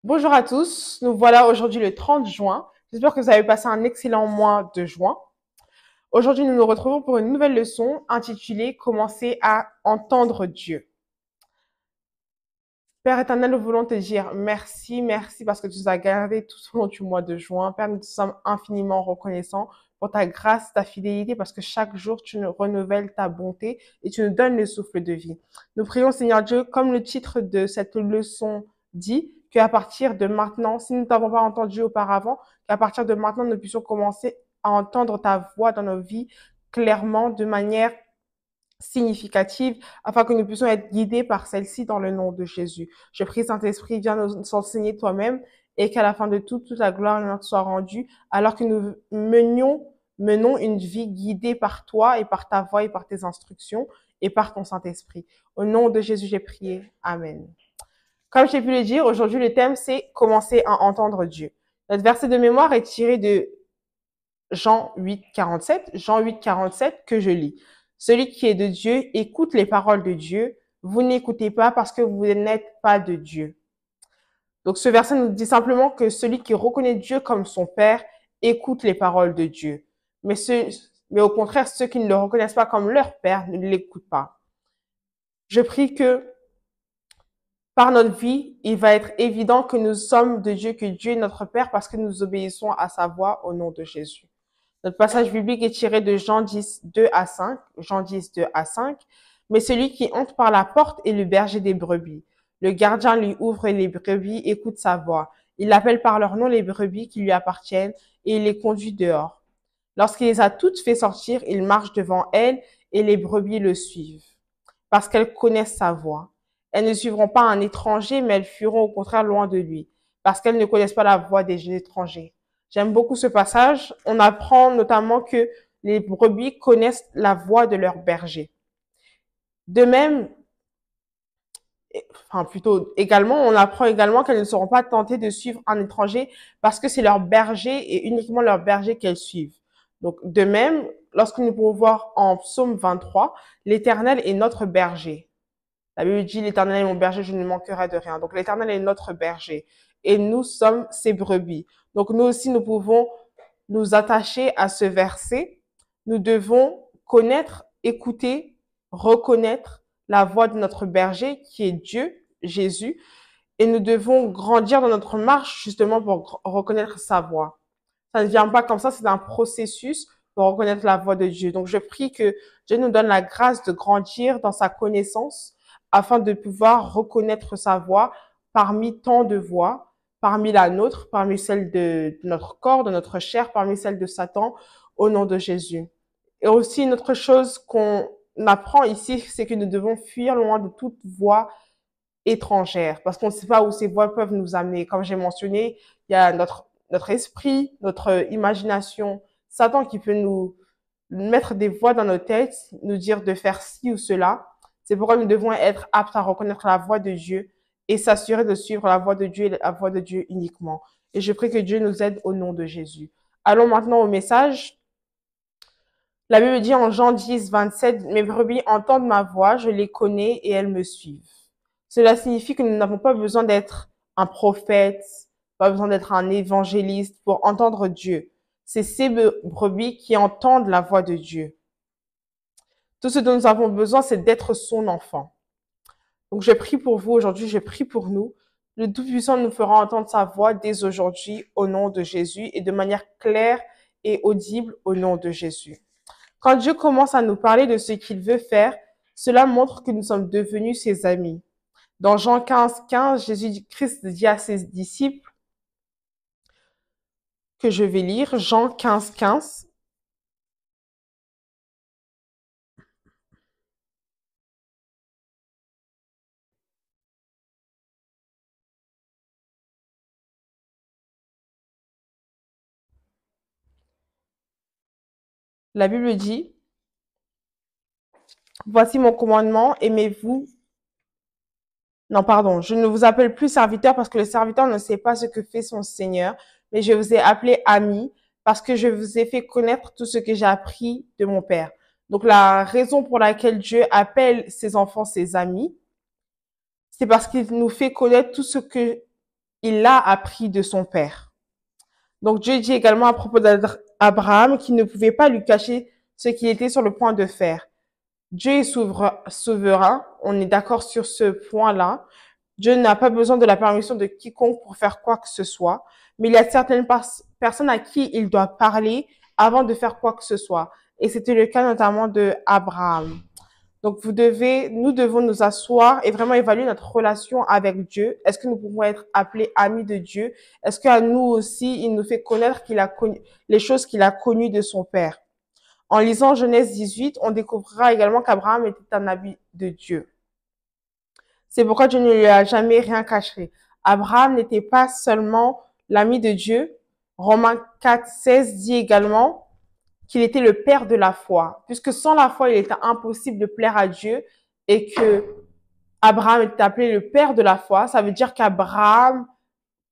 Bonjour à tous, nous voilà aujourd'hui le 30 juin. J'espère que vous avez passé un excellent mois de juin. Aujourd'hui, nous nous retrouvons pour une nouvelle leçon intitulée Commencer à entendre Dieu. Père éternel, nous voulons te dire merci, merci parce que tu nous as gardés tout au long du mois de juin. Père, nous sommes infiniment reconnaissants pour ta grâce, ta fidélité, parce que chaque jour, tu nous renouvelles ta bonté et tu nous donnes le souffle de vie. Nous prions, Seigneur Dieu, comme le titre de cette leçon dit, qu'à partir de maintenant, si nous ne t'avons pas entendu auparavant, qu'à partir de maintenant, nous puissions commencer à entendre ta voix dans nos vies clairement, de manière significative, afin que nous puissions être guidés par celle-ci dans le nom de Jésus. Je prie, Saint-Esprit, viens nous enseigner toi-même et qu'à la fin de tout, toute la gloire et l'honneur soit rendue, alors que nous menons une vie guidée par toi et par ta voix et par tes instructions et par ton Saint-Esprit. Au nom de Jésus, j'ai prié. Amen. Comme j'ai pu le dire, aujourd'hui, le thème, c'est commencer à entendre Dieu. Notre verset de mémoire est tiré de Jean 8, 47. Jean 8, 47 que je lis. Celui qui est de Dieu écoute les paroles de Dieu. Vous n'écoutez pas parce que vous n'êtes pas de Dieu. Donc ce verset nous dit simplement que celui qui reconnaît Dieu comme son Père écoute les paroles de Dieu. Mais au contraire, ceux qui ne le reconnaissent pas comme leur Père ne l'écoutent pas. Je prie que par notre vie, il va être évident que nous sommes de Dieu, que Dieu est notre Père parce que nous obéissons à sa voix au nom de Jésus. Notre passage biblique est tiré de Jean 10, 2 à 5. Jean 10, 2 à 5. Mais celui qui entre par la porte est le berger des brebis. Le gardien lui ouvre et les brebis écoutent sa voix. Il appelle par leur nom les brebis qui lui appartiennent et il les conduit dehors. Lorsqu'il les a toutes fait sortir, il marche devant elles et les brebis le suivent parce qu'elles connaissent sa voix. Elles ne suivront pas un étranger, mais elles fuiront au contraire loin de lui parce qu'elles ne connaissent pas la voix des étrangers. J'aime beaucoup ce passage. On apprend notamment que les brebis connaissent la voix de leur berger. De même, enfin plutôt également, on apprend également qu'elles ne seront pas tentées de suivre un étranger parce que c'est leur berger et uniquement leur berger qu'elles suivent. Donc de même, lorsque nous pouvons voir en Psaume 23, l'Éternel est notre berger. La Bible dit l'Éternel est mon berger, je ne manquerai de rien. Donc l'Éternel est notre berger et nous sommes ses brebis. Donc nous aussi, nous pouvons nous attacher à ce verset. Nous devons connaître, écouter, reconnaître la voix de notre berger qui est Dieu, Jésus, et nous devons grandir dans notre marche justement pour reconnaître sa voix. Ça ne vient pas comme ça, c'est un processus pour reconnaître la voix de Dieu. Donc je prie que Dieu nous donne la grâce de grandir dans sa connaissance afin de pouvoir reconnaître sa voix parmi tant de voix, parmi la nôtre, parmi celle de notre corps, de notre chair, parmi celle de Satan, au nom de Jésus. Et aussi une autre chose qu'on apprend ici, c'est que nous devons fuir loin de toute voix étrangère, parce qu'on ne sait pas où ces voix peuvent nous amener. Comme j'ai mentionné, il y a notre esprit, notre imagination, Satan qui peut nous mettre des voix dans nos têtes, nous dire de faire ci ou cela. C'est pourquoi nous devons être aptes à reconnaître la voix de Dieu et s'assurer de suivre la voix de Dieu et la voix de Dieu uniquement. Et je prie que Dieu nous aide au nom de Jésus. Allons maintenant au message. La Bible dit en Jean 10, 27, mes brebis entendent ma voix, je les connais et elles me suivent. Cela signifie que nous n'avons pas besoin d'être un prophète, pas besoin d'être un évangéliste pour entendre Dieu. C'est ces brebis qui entendent la voix de Dieu. Tout ce dont nous avons besoin, c'est d'être son enfant. Donc je prie pour vous aujourd'hui, je prie pour nous. Le Tout-Puissant nous fera entendre sa voix dès aujourd'hui au nom de Jésus et de manière claire et audible au nom de Jésus. Quand Dieu commence à nous parler de ce qu'il veut faire, cela montre que nous sommes devenus ses amis. Dans Jean 15, 15, Jésus-Christ dit à ses disciples, que je vais lire, Jean 15, 15. La Bible dit, voici mon commandement, aimez-vous. Non, pardon, je ne vous appelle plus serviteur parce que le serviteur ne sait pas ce que fait son Seigneur, mais je vous ai appelé ami parce que je vous ai fait connaître tout ce que j'ai appris de mon Père. Donc la raison pour laquelle Dieu appelle ses enfants ses amis, c'est parce qu'il nous fait connaître tout ce que il l'a appris de son père. Donc Dieu dit également à propos d'Abraham qu'il ne pouvait pas lui cacher ce qu'il était sur le point de faire. Dieu est souverain, on est d'accord sur ce point-là. Dieu n'a pas besoin de la permission de quiconque pour faire quoi que ce soit, mais il y a certaines personnes à qui il doit parler avant de faire quoi que ce soit. Et c'était le cas notamment de Abraham. Donc nous devons nous asseoir et vraiment évaluer notre relation avec Dieu. Est-ce que nous pouvons être appelés amis de Dieu? Est-ce qu'à nous aussi, il nous fait connaître qu'il a connu les choses qu'il a connues de son Père? En lisant Genèse 18, on découvrira également qu'Abraham était un ami de Dieu. C'est pourquoi Dieu ne lui a jamais rien caché. Abraham n'était pas seulement l'ami de Dieu. Romains 4:16 dit également qu'il était le père de la foi, puisque sans la foi, il était impossible de plaire à Dieu et que Abraham est appelé le père de la foi. Ça veut dire qu'Abraham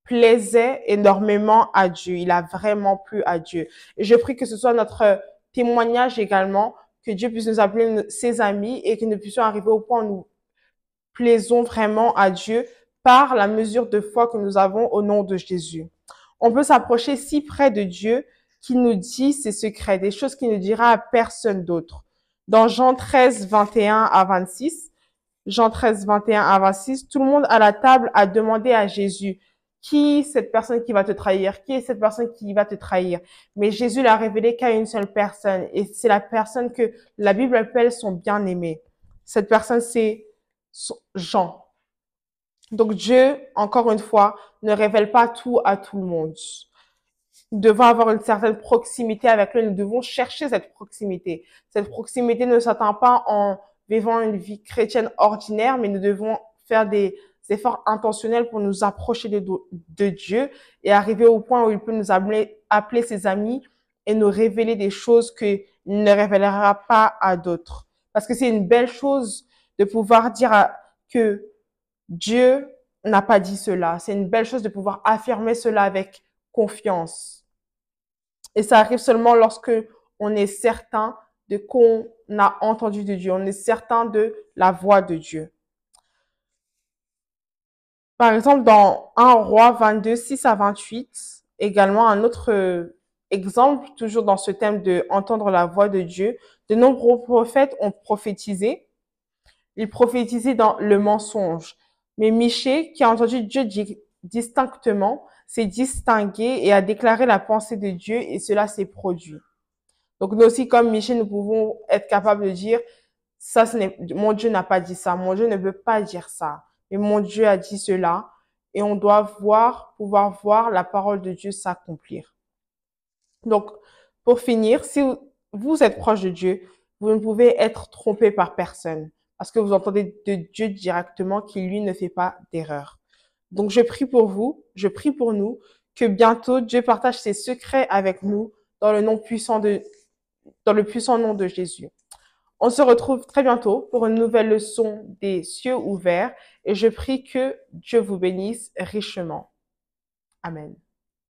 plaisait énormément à Dieu. Il a vraiment plu à Dieu. Et je prie que ce soit notre témoignage également, que Dieu puisse nous appeler ses amis et que nous puissions arriver au point où nous plaisons vraiment à Dieu par la mesure de foi que nous avons au nom de Jésus. On peut s'approcher si près de Dieu qu'il nous dit ses secrets, des choses qu'il ne dira à personne d'autre. Dans Jean 13, 21 à 26, Jean 13, 21 à 26, tout le monde à la table a demandé à Jésus, qui est cette personne qui va te trahir? Qui est cette personne qui va te trahir? Mais Jésus l'a révélé qu'à une seule personne, et c'est la personne que la Bible appelle son bien-aimé. Cette personne, c'est Jean. Donc Dieu, encore une fois, ne révèle pas tout à tout le monde. Nous devons avoir une certaine proximité avec lui, nous devons chercher cette proximité. Cette proximité ne s'atteint pas en vivant une vie chrétienne ordinaire, mais nous devons faire des efforts intentionnels pour nous approcher de Dieu et arriver au point où il peut nous appeler ses amis et nous révéler des choses qu'il ne révélera pas à d'autres. Parce que c'est une belle chose de pouvoir dire que Dieu n'a pas dit cela. C'est une belle chose de pouvoir affirmer cela avec confiance. Et ça arrive seulement lorsque on est certain de qu'on a entendu de Dieu. On est certain de la voix de Dieu. Par exemple, dans 1 Roi 22, 6 à 28, également un autre exemple, toujours dans ce thème de entendre la voix de Dieu, de nombreux prophètes ont prophétisé. Ils prophétisaient dans le mensonge. Mais Michée, qui a entendu Dieu distinctement, s'est distingué et a déclaré la pensée de Dieu et cela s'est produit. Donc nous aussi, comme Michée, nous pouvons être capables de dire, ça, mon Dieu n'a pas dit ça, mon Dieu ne veut pas dire ça, mais mon Dieu a dit cela et on doit pouvoir voir la parole de Dieu s'accomplir. Donc, pour finir, si vous êtes proche de Dieu, vous ne pouvez être trompé par personne parce que vous entendez de Dieu directement qui, lui, ne fait pas d'erreur. Donc, je prie pour vous, je prie pour nous que bientôt Dieu partage ses secrets avec nous dans le puissant nom de Jésus. On se retrouve très bientôt pour une nouvelle leçon des cieux ouverts et je prie que Dieu vous bénisse richement. Amen.